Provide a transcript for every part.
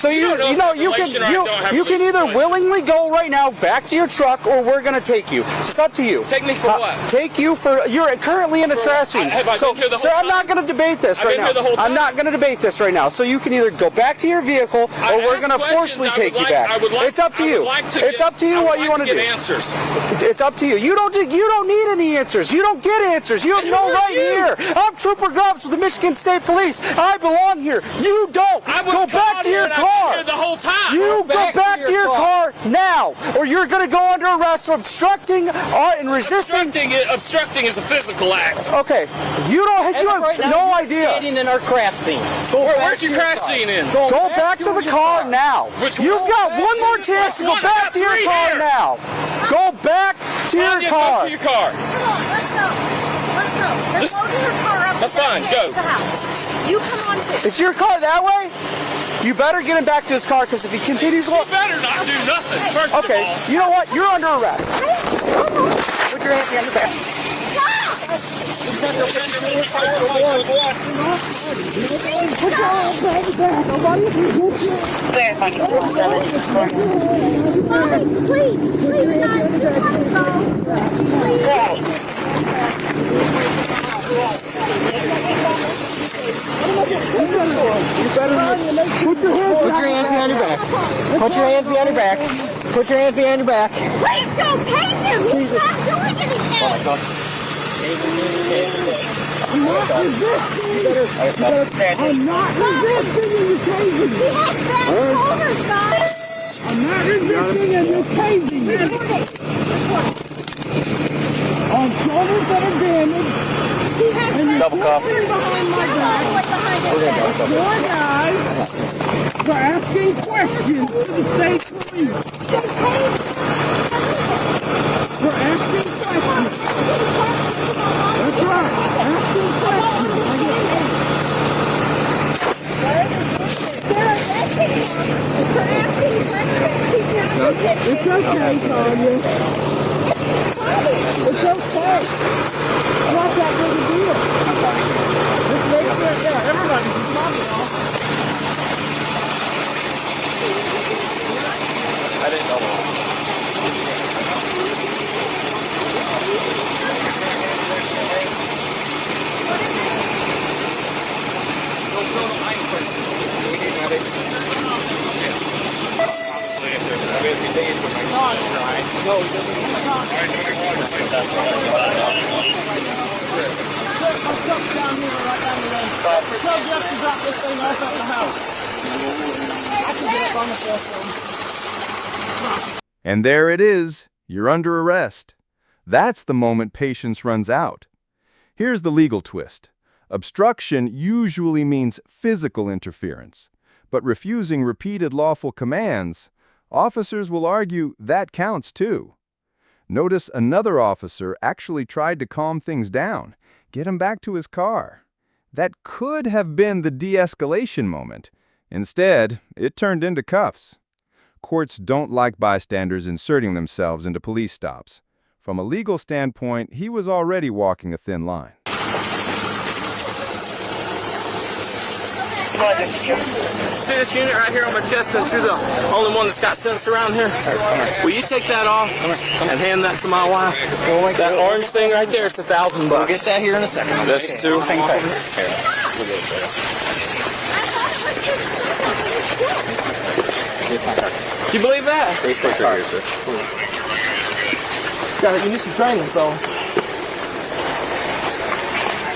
So you can either willingly go right now back to your truck, or we're gonna take you. It's up to you. Take me for what? Take you for you're currently in a trash scene. So, sir, I'm not gonna debate this right now. I'm not gonna debate this right now. So you can either go back to your vehicle, or we're gonna forcibly take you back. It's up to you. It's up to you what you want to do. It's up to you. You don't need any answers. You don't get answers. You have no right here. I'm Trooper Grubbs with the Michigan State Police. I belong here. You don't. Go back to your car. The whole time. You go back to your car now, or you're going to go under arrest for obstructing and resisting. Obstructing is a physical act. Okay. You have no idea. Standing in our crash scene. Where's your crash scene in? Go back to the car now. You've got one more chance to go back to your car now. Go back to your car. Go to your car. Come on, let's go. Let's load your car up. That's fine. Go. You come on too. Is your car that way? You better get him back to his car, because if he continues... You better not do nothing, first of all. You know what? You're under arrest. Put your hands behind the back. Please, Put your hands behind your back. Put your hands behind your back. Put your hands behind your back. Please go tase him. He's not doing anything. I'm not resisting and you're tasing me. He has bad shoulders, guys. I'm not resisting and you're tasing me. On shoulders that are damaged. He has Double cuff. Behind my back. Your guys for asking questions to the state police. For asking questions. That's right. Asking questions. It's okay, Tanya. It's okay. Not that big a deal. Just make sure, everybody's smiling off. I didn't know. And there it is. You're under arrest. That's the moment patience runs out. Here's the legal twist. Obstruction usually means physical interference, but refusing repeated lawful commands, officers will argue that counts too. Notice another officer actually tried to calm things down, get him back to his car. That could have been the de-escalation moment. Instead, it turned into cuffs. Courts don't like bystanders inserting themselves into police stops. From a legal standpoint, he was already walking a thin line. See this unit right here on my chest, since you're the only one that's got sense around here? Will you take that off and hand that to my wife? That orange thing right there is $1,000. We'll get that here in a second. That's two. Hang tight. You believe that? You need some training, though.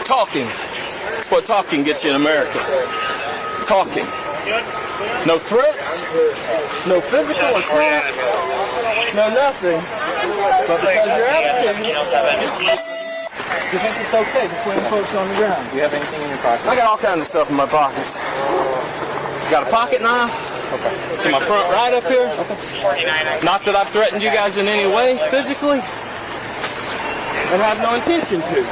Talking. That's what talking gets you in America. Talking. No threats, no physical attack, no nothing. But because you're attitude, you think it's okay to swing folks on the ground. Do you have anything in your pocket? I got all kinds of stuff in my pockets. Got a pocket knife. Okay. It's in my front right up here. Okay. Not that I've threatened you guys in any way physically, and have no intention to.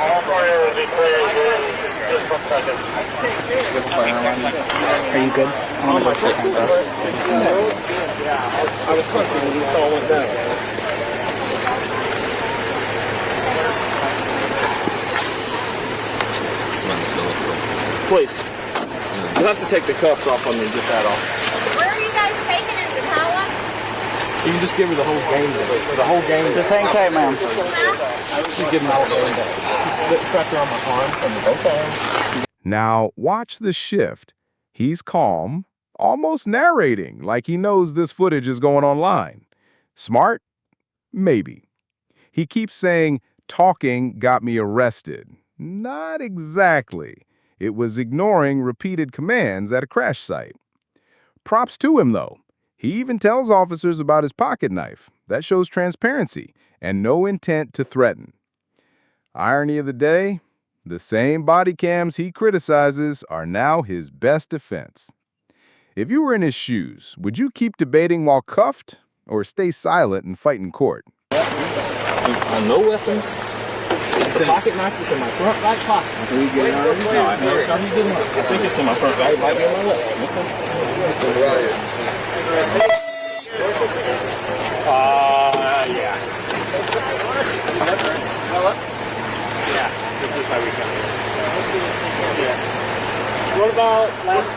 Are you good? I'm going to go check on drugs. I was comfortable when this all went down. Please. You'll have to take the cuffs off on me and get that off. Where are you You can just give her the whole game day. The whole game day. Just hang tight, ma'am. Just give her the whole game day. Just put the pressure on my arm and both arms. Now, watch the shift. He's calm, almost narrating like he knows this footage is going online. Smart? Maybe. He keeps saying, talking got me arrested. Not exactly. It was ignoring repeated commands at a crash site. Props to him, though. He even tells officers about his pocket knife. That shows transparency and no intent to threaten. Irony of the day, the same body cams he criticizes are now his best defense. If you were in his shoes, would you keep debating while cuffed or stay silent and fight in court? No weapons. The pocket knife is in my front right pocket. Are you getting out of it? No, I think it's in my front right pocket. Yeah. Yeah, this is my weekend. Yeah. What about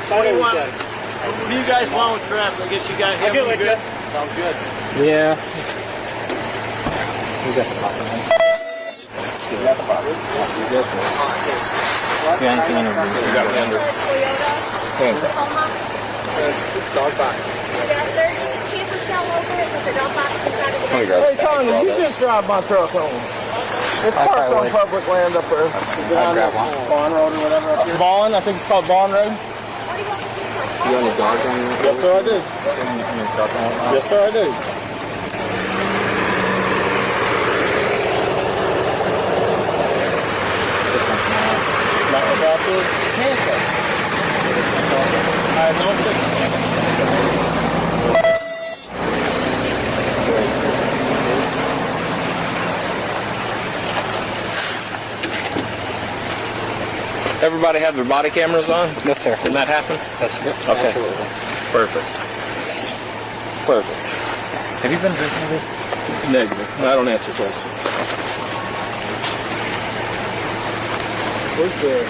Saturday weekend? What do you guys want with dress? I guess you got him good. Sounds good. Yeah. You got the pocket knife. You got the pocket. You got the handle. You got the handle. Dog box. There's camper shell over it, but the dog box inside of the bed. Hey, Tony, you just drive my truck home. It's parked on public land up there. Vaughn Road or whatever up here. Vaughn, I think it's called Vaughn Road. You got any dogs on you? Yes, sir, I do. Yes, sir, I do. Not without the handcuffs. I have no fix. Everybody have their body cameras on? Yes, sir. Didn't that happen? Yes, sir. Okay. Perfect. Perfect. Have you been drinking this? Negative. I don't answer questions. Where's the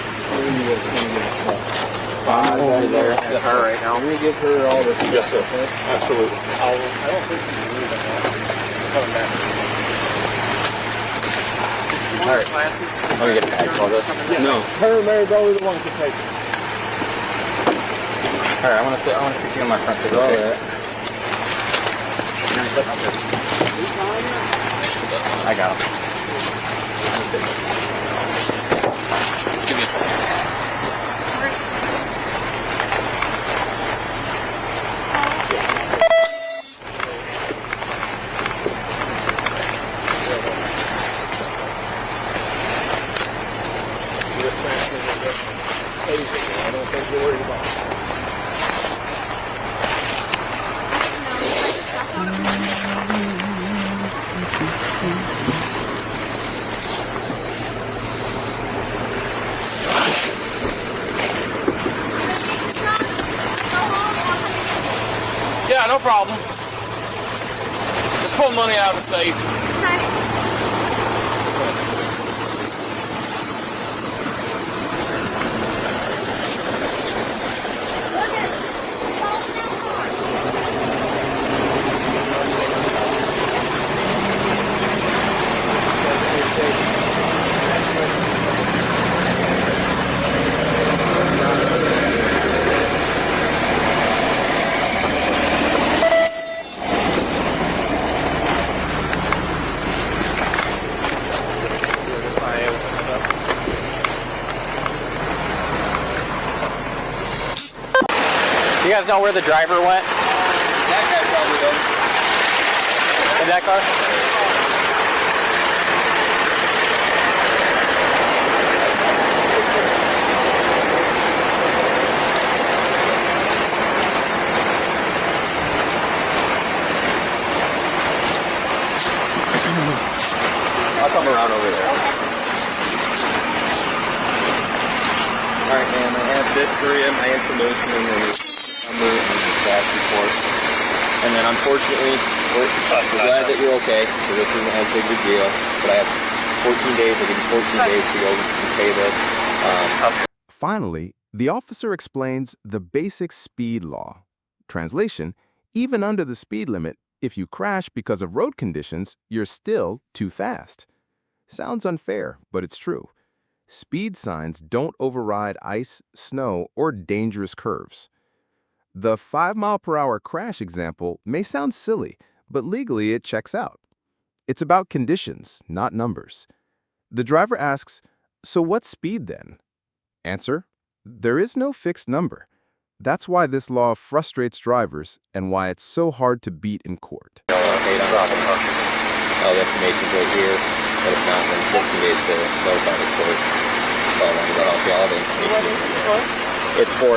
over there. Her right now. I'm going to give her all this. Yes, sir. Absolutely. I don't think she's leaving that. Coming back. All right. Classes. I'm going to get a bag for this. No. Her and Mary Bowie, the ones who take it. All right. I want to sit you on my front seat. Okay. Right. I got him. Give me a second. I don't think you're worried about it. Yeah, no problem. Just pull money out of the safe. You guys know where the driver went? That guy probably does. In that car? I'll come around over there. Alright, ma'am, I have this for you, my information, and then number and the crash report. And then unfortunately, we're glad that you're okay, so this isn't as big of a deal. But I have 14 days, I'll give you 14 days to go and pay this. Finally, the officer explains the basic speed law. Translation, even under the speed limit, If you crash because of road conditions, you're still too fast. Sounds unfair, but it's true. Speed signs don't override ice, snow, or dangerous curves. The 5-mile-per-hour crash example may sound silly, but legally it checks out. It's about conditions, not numbers. The driver asks, "So what's speed then?" Answer, there is no fixed number. That's why this law frustrates drivers and why it's so hard to beat in court. All the information's right here, but if not, then 14 days to notify the court. So I'm going to help you all the information. It's for,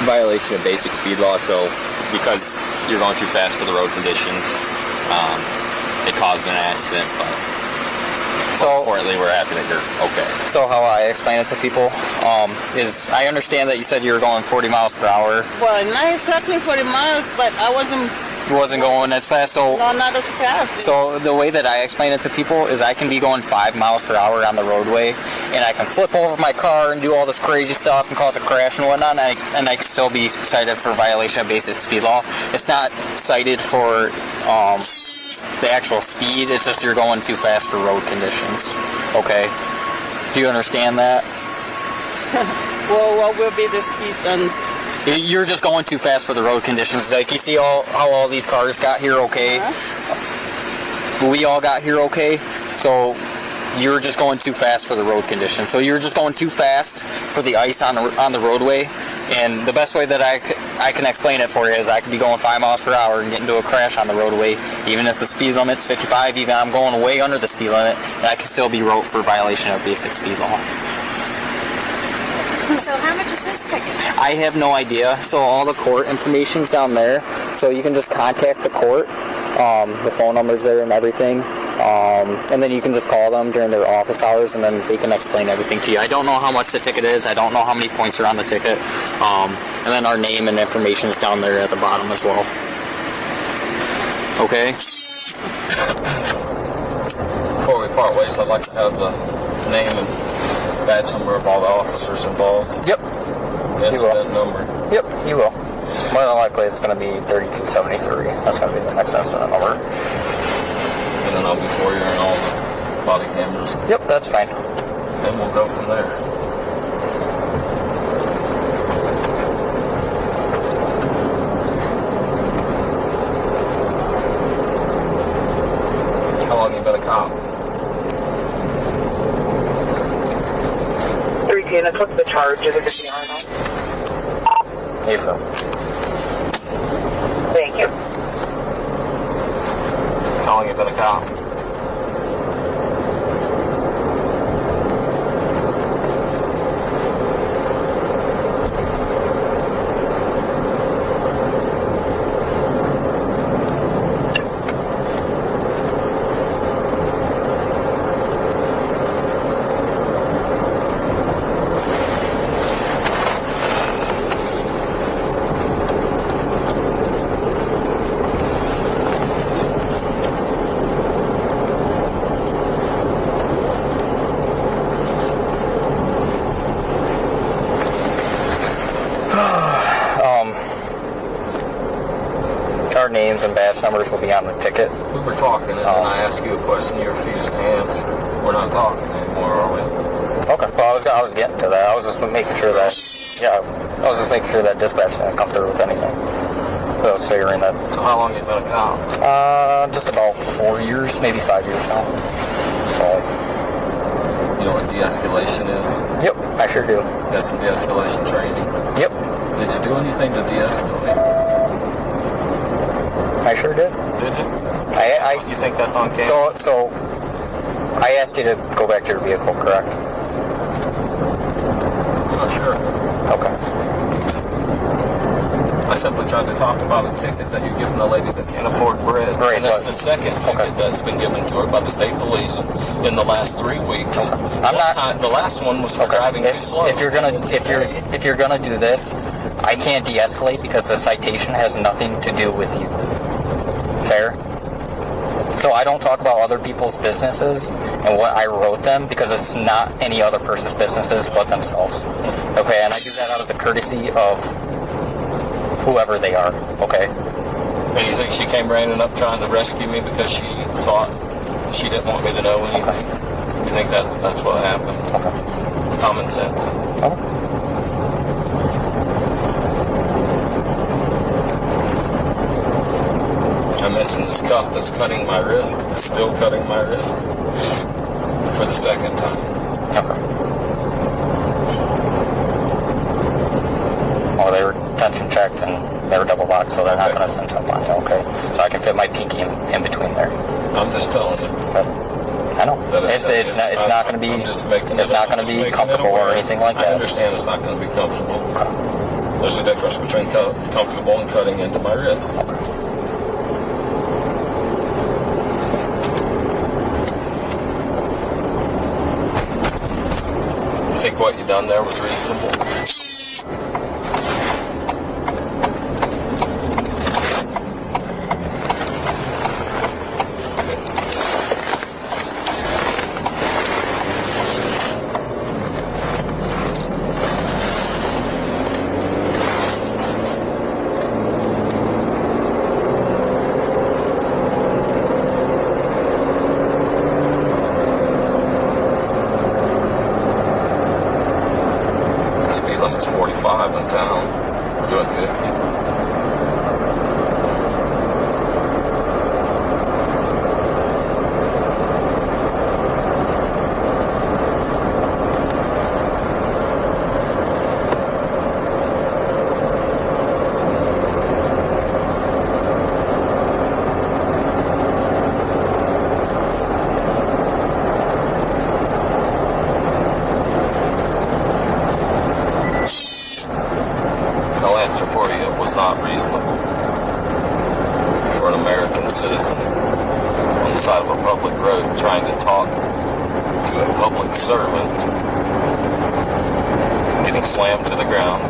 violation of basic speed law. So because you're going too fast for the road conditions, it caused an accident, but importantly, we're happy that you're okay. So how I explain it to people is I understand that you said you were going 40 miles per hour. Well, not exactly 40 miles, but I wasn't going as fast. So no, not as fast. So the way that I explain it to people is I can be going 5 miles per hour on the roadway, and I can flip over my car and do all this crazy stuff and cause a crash and whatnot, and I can still be cited for violation of basic speed law. It's not cited for the actual speed, it's just you're going too fast for road conditions. Okay? Do you understand that? Well, what will be the speed then? You're just going too fast for the road conditions. Like, you see how all these cars got here okay? We all got here okay? So you're just going too fast for the road conditions. So you're just going too fast for the ice on the roadway. And the best way that I can explain it for you is I could be going 5 miles per hour and get into a crash on the roadway, even if the speed limit's 55, even I'm going way under the speed limit, and I can still be wrote for violation of basic speed law. So how much is this ticket? I have no idea. So all the court information's down there. So you can just contact the court. The phone number's there and everything. And then you can just call them during their office hours, and then they can explain everything to you. I don't know how much the ticket is. I don't know how many points are on the ticket. And then our name and information is down there at the bottom as well. Okay? Before we part ways, I'd like to have the name and badge number of all the officers involved. Yep. Incident number. Yep, you will. More than likely, it's going to be 3273. That's going to be the next incident number. And then I'll be for you and all the body cameras. Yep, that's fine. And we'll go from there. How long you been a cop? 310, that's what's the charge? Is it the Arnold? April. Thank you. How long you been a cop? Our names and badge numbers will be on the ticket. We were talking, and then I asked you a question you refused to answer. We're not talking anymore, are we? Okay. Well, I was getting to that. I was just making sure that, that dispatch didn't come through with anything. So I was figuring that. So how long you been a cop? Just about 4 years, maybe 5 years now. So. You know what de-escalation is? Yep, I sure do. You got some de-escalation training? Yep. Did you do anything to de-escalate? I sure did. Did you? You think that's on camera? So I asked you to go back to your vehicle, correct? I'm not sure. Okay. I simply tried to talk about a ticket that you're giving a lady that can't afford bread. Right, and that's the second ticket that's been given to her by the state police in the last 3 weeks. Okay. The last one was for driving too slow. If you're gonna do this, I can't de-escalate because the citation has nothing to do with you. Fair? So I don't talk about other people's businesses and what I wrote them because it's not any other person's businesses but themselves. Okay, and I do that out of the courtesy of whoever they are, okay? And you think she came running up trying to rescue me because she thought she didn't want me to know anything? Okay. You think that's what happened? Okay. Common sense. Okay. I mentioned this cuff that's cutting my wrist, it's still cutting my wrist for the second time. Okay. Well, they were tension checked and they were double locked, so they're not going to cinch up on you, okay? So I can fit my pinky in between there. I'm just telling you. But I know. It's not going to be. It's not going to be comfortable or anything like that. I understand it's not going to be comfortable. Okay. There's a difference between comfortable and cutting into my wrist. Okay. You think what you done there was reasonable? Limit's 45 in town. We're doing 50. I'll answer for you, it was not reasonable for an American citizen on the side of a public road trying to talk to a public servant, getting slammed to the ground,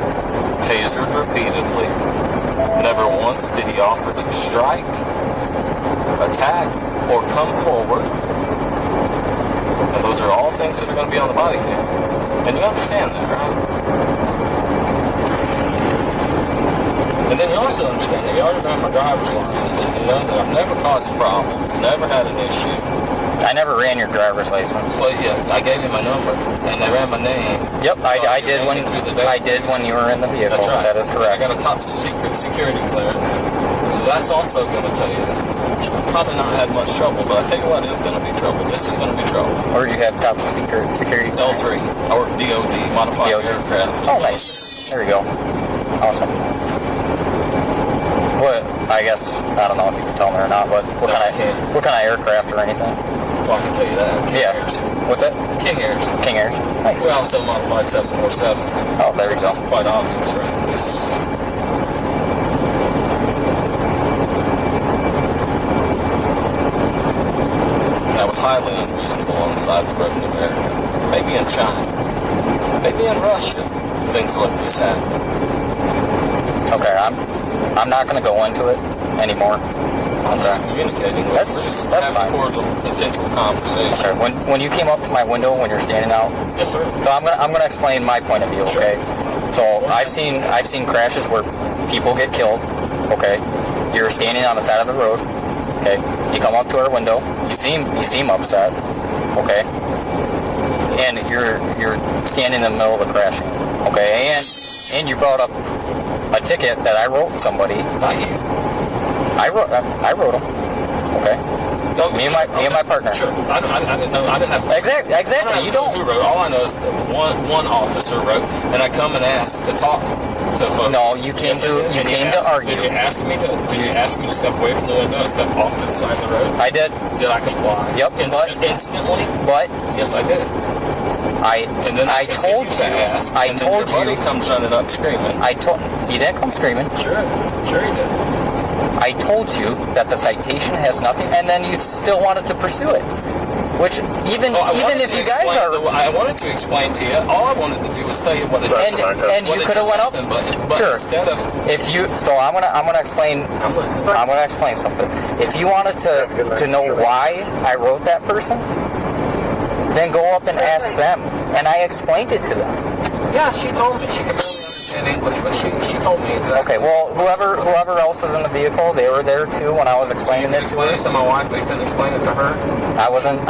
tasered repeatedly. Never once did he offer to strike, attack, or come forward. And those are all things that are going to be on the body cam. And you understand that, right? And then you also understand that you already ran my driver's license, and you know that I've never caused problems, never had an issue. I never ran your driver's license. Well, yeah, I gave you my number, and they ran my name. Yep, I did when you were in the vehicle. That's right. That is correct. I got a top secret security clearance, so that's also going to tell you that I've probably not had much trouble. But I tell you what is going to be trouble. This is going to be trouble. Where did you have top secret security? L3. I work DOD, modified aircraft. Oh, nice. There you go. Awesome. What? I guess I don't know if you can tell me or not, but what kind of aircraft or anything? Well, I can tell you that. King Airs. What's that? King Airs. King Airs. Nice. We also modified 747s. Oh, there you go. Which is quite obvious, right? That was highly unreasonable on the side of the road in America. Maybe in China. Maybe in Russia. Things like this happen. Okay, I'm not going to go into it anymore. I'm just communicating. That's having fine. A cordial, consensual conversation. Okay. When you came up to my window when you're standing out. Yes, sir. So I'm gonna explain my point of view. Sure. Okay. So I've seen crashes where people get killed. Okay. You're standing on the side of the road. Okay. You come up to our window. You seem upset. Okay. And you're standing in the middle of the crashing. Okay. And you brought up a ticket that I wrote somebody. Not you. I wrote them. Okay. No, me and my partner. Sure. I didn't know. I didn't have. Exactly. You don't. Who wrote? All I know is that one officer wrote, and I come and asked to talk to folks. No, you came to argue. Did you ask me to step away from the window and step off to the side of the road? I did. Did I comply? Yep. Instantly. But yes, I did. I told you. Your buddy comes running up screaming. He didn't come screaming. Sure he did. I told you that the citation has nothing, and then you still wanted to pursue it. Which even if you guys are, I wanted to explain to you. All I wanted to do was tell you what it is. And you could have went up. But sure. Instead of so I'm gonna explain. I'm listening. I'm gonna explain something. If you wanted to know why I wrote that person, then go up and ask them. And I explained it to them. Yeah, she told me she could barely understand understand English, but she told me exactly. Okay, well, whoever else was in the vehicle, they were there too when I was explaining it to her. Explain it to my wife, but you couldn't explain it to her? I wasn't